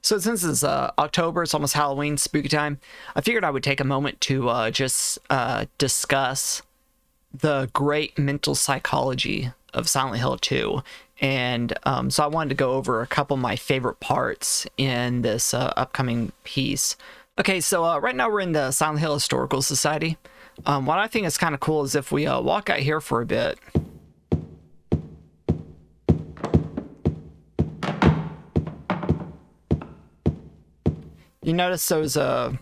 So since it's October, it's almost Halloween, spooky time, I figured I would take a moment to just discuss the great mental psychology of Silent Hill 2. And so I wanted to go over a couple of my favorite parts in this upcoming piece. Okay, so right now we're in the Silent Hill Historical Society. What I think is kind of cool is if we walk out here for a bit. You notice those the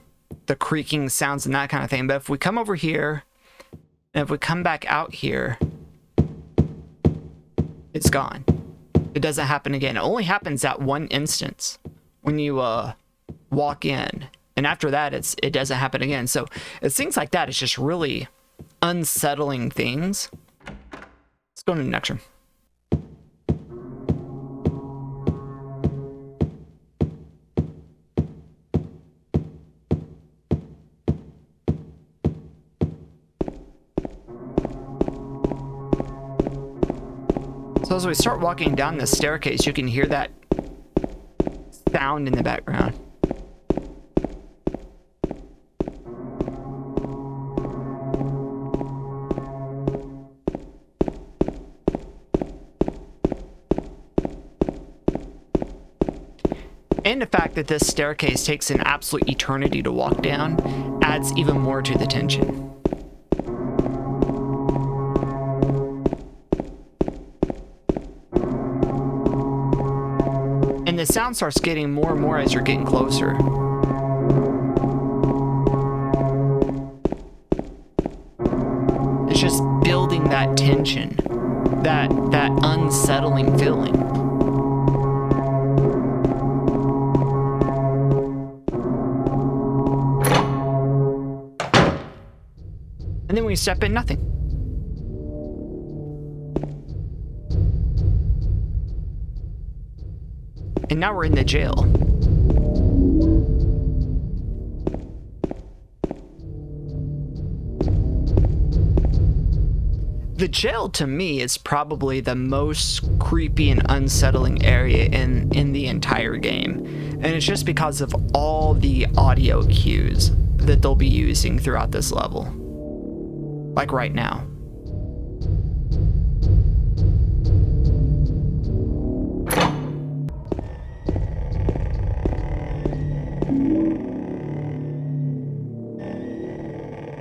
creaking sounds and that kind of thing. But if we come over here, and if we come back out here, it's gone. It doesn't happen again. It only happens at one instance when you walk in. And after that, it doesn't happen again. So it's things like that. It's just really unsettling things. Let's go to the next room. So as we start walking down this staircase, you can hear that sound in the background. And the fact that this staircase takes an absolute eternity to walk down adds even more to the tension. And the sound starts getting more and more as you're getting closer. It's just building that tension, that unsettling feeling. And then when you step in, nothing. And now we're in the jail. The jail, to me, is probably the most creepy and unsettling area in the entire game. And it's just because of all the audio cues that they'll be using throughout this level. Like right now.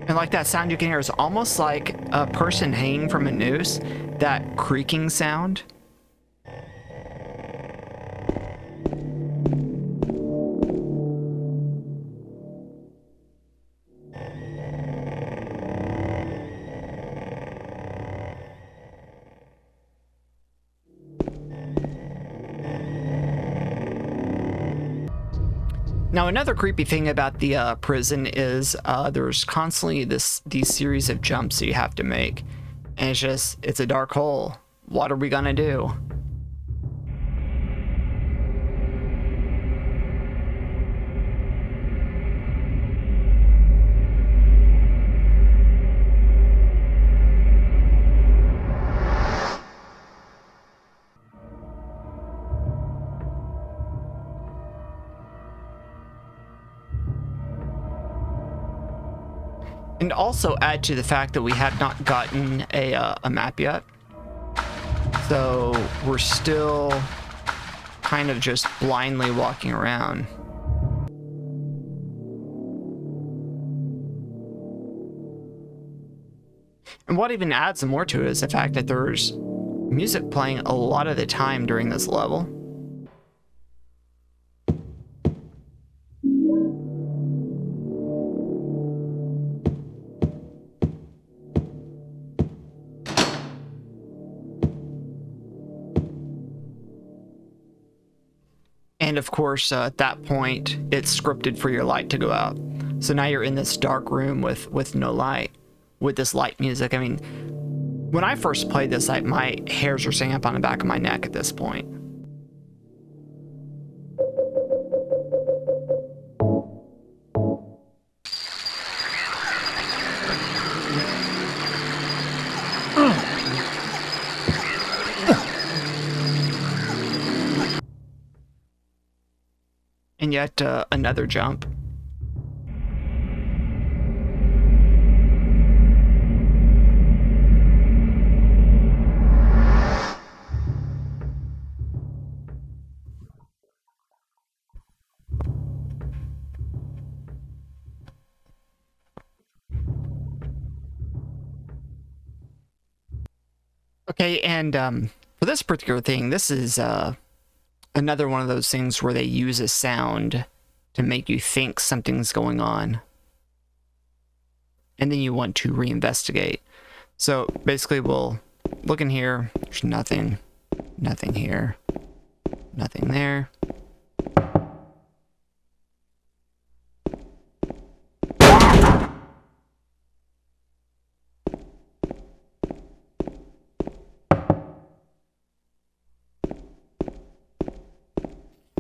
And like that sound you can hear is almost like a person hanging from a noose, that creaking sound. Now, another creepy thing about the prison is there's constantly these series of jumps that you have to make. And it's a dark hole. What are we gonna do? And also add to the fact that we have not gotten a map yet. So we're still kind of just blindly walking around. And what even adds more to it is the fact that there's music playing a lot of the time during this level. And of course, at that point, it's scripted for your light to go out. So now you're in this dark room with no light, with this light music. I mean, when I first played this, my hairs were standing up on the back of my neck at this point. And yet another jump. Okay, and for this particular thing, this is another one of those things where they use a sound to make you think something's going on. And then you want to reinvestigate. So basically we'll look in here. There's nothing. Nothing here. Nothing there.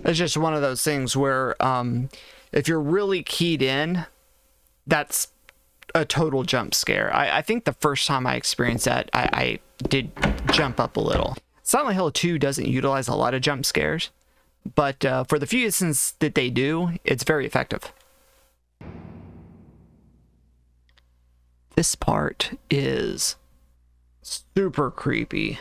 It's just one of those things where if you're really keyed in, that's a total jump scare. I think the first time I experienced that, I did jump up a little. Silent Hill 2 doesn't utilize a lot of jump scares, but for the few instances that they do, it's very effective. This part is super creepy.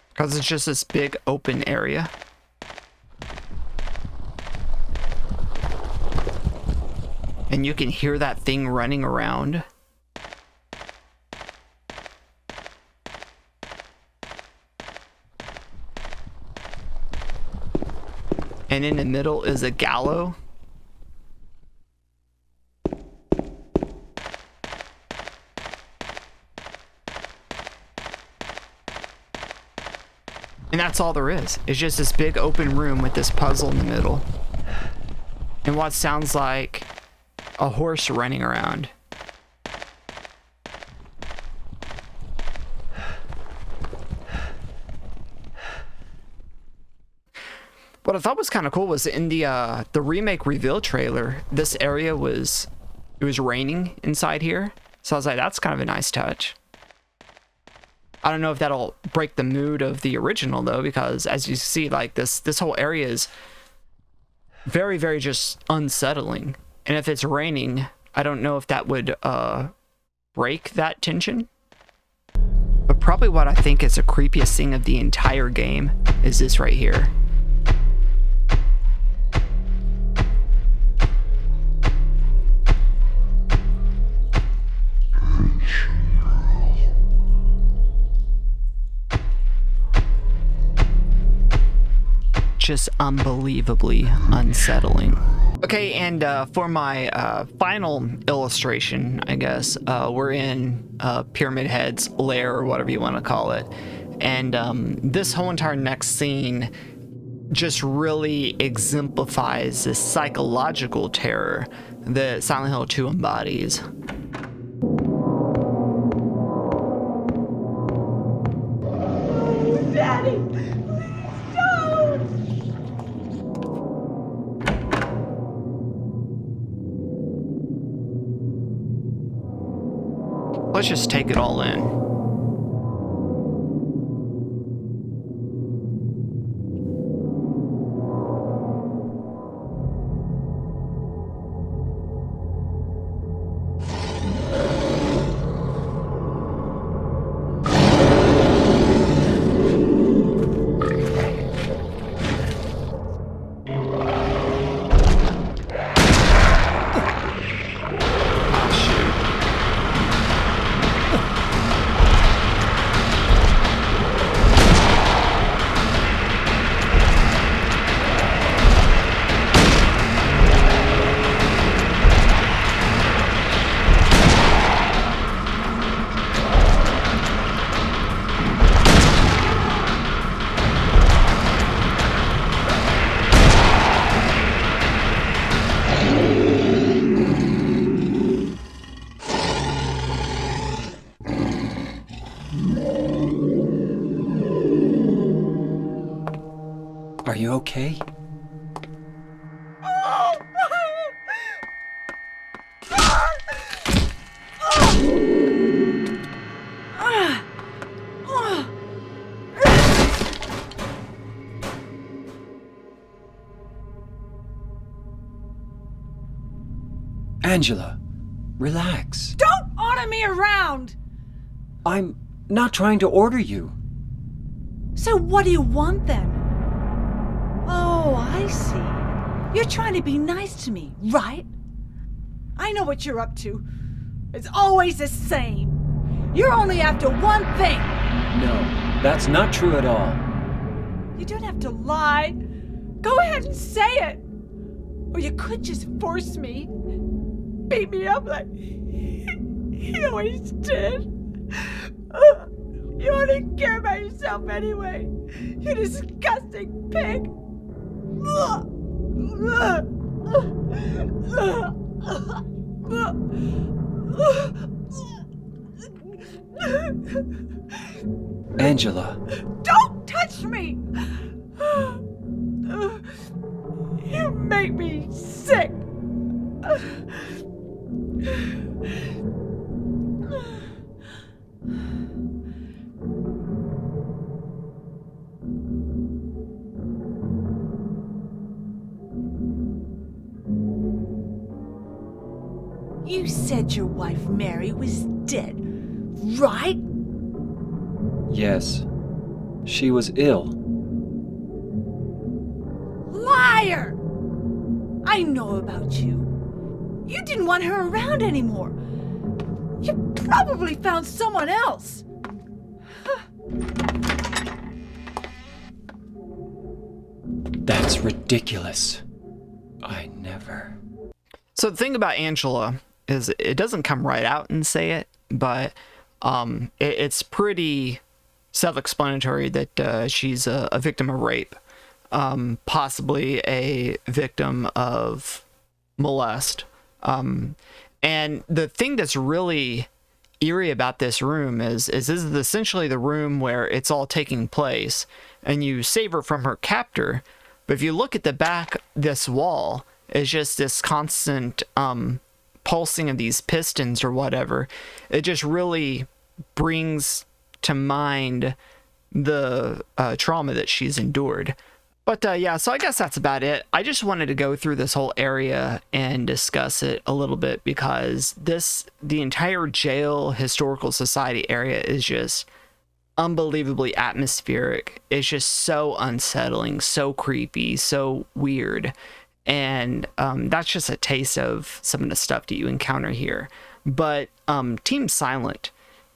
Because it's just this big open area. And you can hear that thing running around. And in the middle is a gallows. And that's all there is. It's just this big open room with this puzzle in the middle. And what sounds like a horse running around. What I thought was kind of cool was in the remake reveal trailer, this area it was raining inside here. So I was like, that's kind of a nice touch. I don't know if that'll break the mood of the original though, because as you see, like this whole area is very, very just unsettling. And if it's raining, I don't know if that would break that tension. But probably what I think is the creepiest thing of the entire game is this right here. Just unbelievably unsettling. Okay, and for my final illustration, I guess, we're in Pyramid Head's lair, or whatever you want to call it. And this whole entire next scene just really exemplifies this psychological terror that Silent Hill 2 embodies. Daddy! Let's just take it all in. Are you okay? Oh! Angela, relax. Don't order me around! I'm not trying to order you. So what do you want then? Oh, I see. You're trying to be nice to me, right? I know what you're up to. It's always the same. You're only after one thing. No, that's not true at all. You don't have to lie. Go ahead and say it. Or you could just force me. Beat me up like he always did. You only care about yourself anyway. You disgusting pig. Angela. Don't touch me! You make me sick. You said your wife Mary was dead, right? Yes. She was ill. Liar! I know about you. You didn't want her around anymore. You probably found someone else. That's ridiculous. I never... So the thing about Angela is it doesn't come right out and say it, but it's pretty self-explanatory that she's a victim of rape, possibly a victim of molest. And the thing that's really eerie about this room is this is essentially the room where it's all taking place, and you save her from her captor. But if you look at the back, this wall is just this constant pulsing of these pistons or whatever. It just really brings to mind the trauma that she's endured. But yeah, so I guess that's about it. I just wanted to go through this whole area and discuss it a little bit because the entire jail historical society area is just unbelievably atmospheric. It's just so unsettling, so creepy, so weird. And that's just a taste of some of the stuff that you encounter here. But Team Silent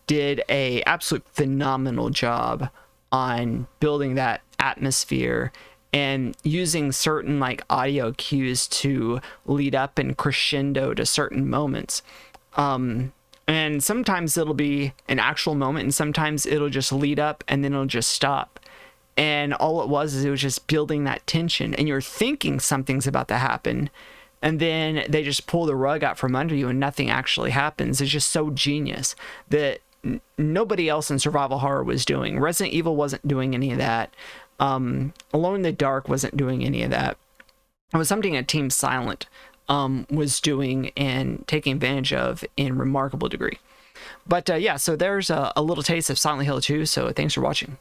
did a absolute phenomenal job on building that atmosphere and using certain like audio cues to lead up and crescendo to certain moments. And sometimes it'll be an actual moment, and sometimes it'll just lead up and then it'll just stop. And all it was just building that tension, and you're thinking something's about to happen, and then they just pull the rug out from under you and nothing actually happens. It's just so genius that nobody else in survival horror was doing. Resident Evil wasn't doing any of that. Alone in the Dark wasn't doing any of that. It was something that Team Silent was doing and taking advantage of in remarkable degree. But yeah, so there's a little taste of Silent Hill 2, so thanks for watching.